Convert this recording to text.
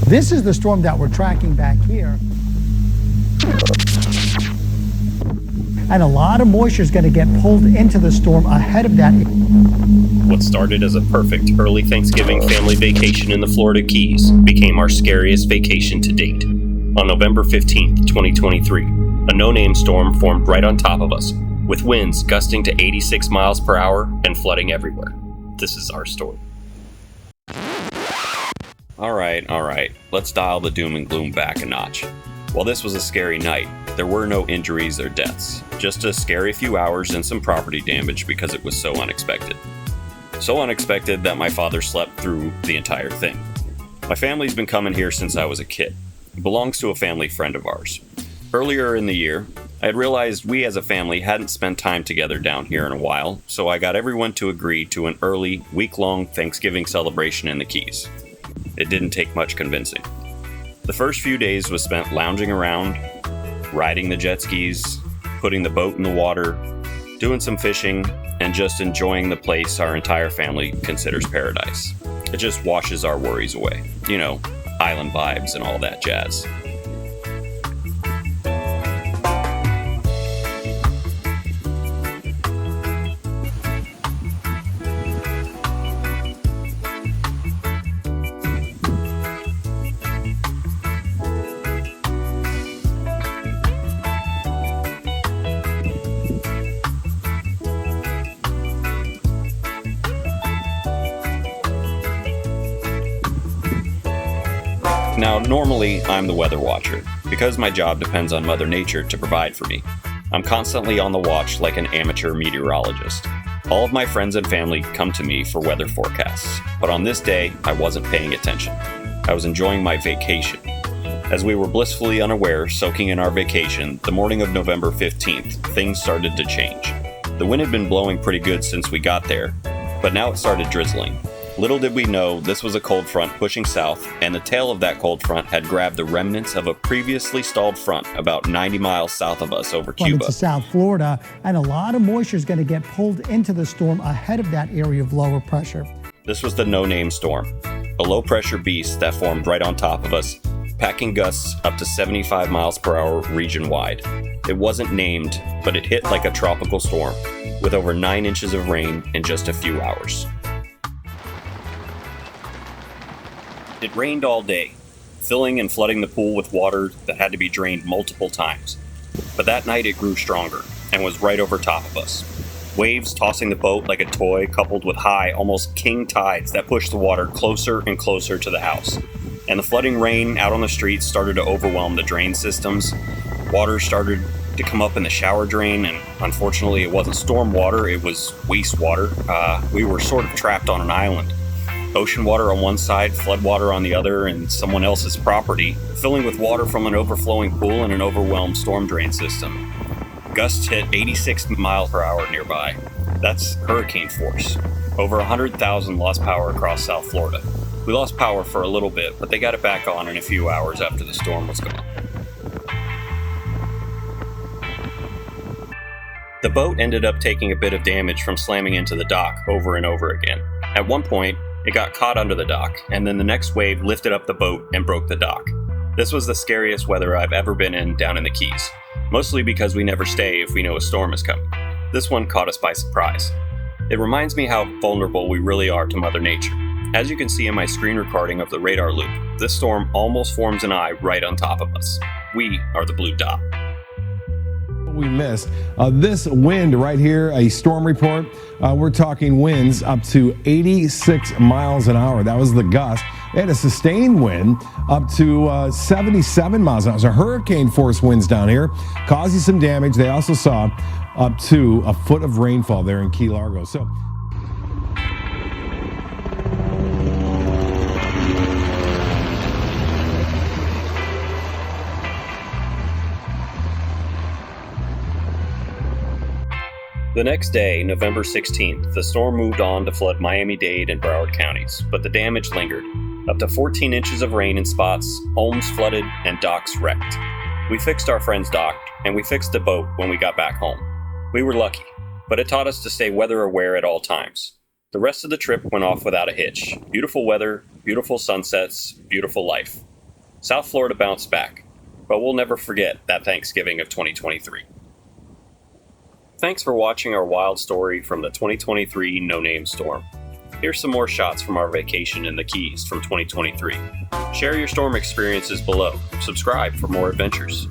This is the storm that we're tracking back here. And a lot of moisture is going to get pulled into the storm ahead of that. What started as a perfect early Thanksgiving family vacation in the Florida Keys became our scariest vacation to date. On November 15th, 2023, a no-name storm formed right on top of us, with winds gusting to 86 miles per hour and flooding everywhere. This is our story. All right, let's dial the doom and gloom back a notch. While this was a scary night, there were no injuries or deaths, just a scary few hours and some property damage because it was so unexpected. So unexpected that my father slept through the entire thing. My family's been coming here since I was a kid. It belongs to a family friend of ours. Earlier in the year, I had realized we as a family hadn't spent time together down here in a while, so I got everyone to agree to an early, week-long Thanksgiving celebration in the Keys. It didn't take much convincing. The first few days was spent lounging around, riding the jet skis, putting the boat in the water, doing some fishing, and just enjoying the place our entire family considers paradise. It just washes our worries away. You know, island vibes and all that jazz. Now, normally, I'm the weather watcher, because my job depends on Mother Nature to provide for me. I'm constantly on the watch like an amateur meteorologist. All of my friends and family come to me for weather forecasts, but on this day, I wasn't paying attention. I was enjoying my vacation. As we were blissfully unaware, soaking in our vacation, the morning of November 15th, things started to change. The wind had been blowing pretty good since we got there, but now it started drizzling. Little did we know this was a cold front pushing south, and the tail of that cold front had grabbed the remnants of a previously stalled front about 90 miles south of us over Cuba. To South Florida, and a lot of moisture is going to get pulled into the storm ahead of that area of lower pressure. This was the no-name storm, a low-pressure beast that formed right on top of us, packing gusts up to 75 miles per hour region-wide. It wasn't named, but it hit like a tropical storm, with over 9 inches of rain in just a few hours. It rained all day, filling and flooding the pool with water that had to be drained multiple times. But that night it grew stronger and was right over top of us. Waves tossing the boat like a toy, coupled with high, almost king tides that pushed the water closer and closer to the house. And the flooding rain out on the streets started to overwhelm the drain systems. Water started to come up in the shower drain, and unfortunately it wasn't storm water, it was wastewater. We were sort of trapped on an island. Ocean water on one side, floodwater on the other, and someone else's property, filling with water from an overflowing pool and an overwhelmed storm drain system. Gusts hit 86 miles per hour nearby. That's hurricane force. Over 100,000 lost power across South Florida. We lost power for a little bit, but they got it back on in a few hours after the storm was gone. The boat ended up taking a bit of damage from slamming into the dock over and over again. At one point, it got caught under the dock, and then the next wave lifted up the boat and broke the dock. This was the scariest weather I've ever been in down in the Keys, mostly because we never stay if we know a storm is coming. This one caught us by surprise. It reminds me how vulnerable we really are to Mother Nature. As you can see in my screen recording of the radar loop, this storm almost forms an eye right on top of us. We are the blue dot. We missed this wind right here, a storm report. We're talking winds up to 86 miles an hour. That was the gust. They had a sustained wind up to 77 miles an hour. So hurricane force winds down here, causing some damage. They also saw up to a foot of rainfall there in Key Largo. So the next day, November 16th, the storm moved on to flood Miami-Dade and Broward counties, but the damage lingered. Up to 14 inches of rain in spots, homes flooded, and docks wrecked. We fixed our friend's dock, and we fixed the boat when we got back home. We were lucky, but it taught us to stay weather aware at all times. The rest of the trip went off without a hitch. Beautiful weather, beautiful sunsets, beautiful life. South Florida bounced back, but we'll never forget that Thanksgiving of 2023. Thanks for watching our wild story from the 2023 no-name storm. Here's some more shots from our vacation in the Keys from 2023. Share your storm experiences below. Subscribe for more adventures.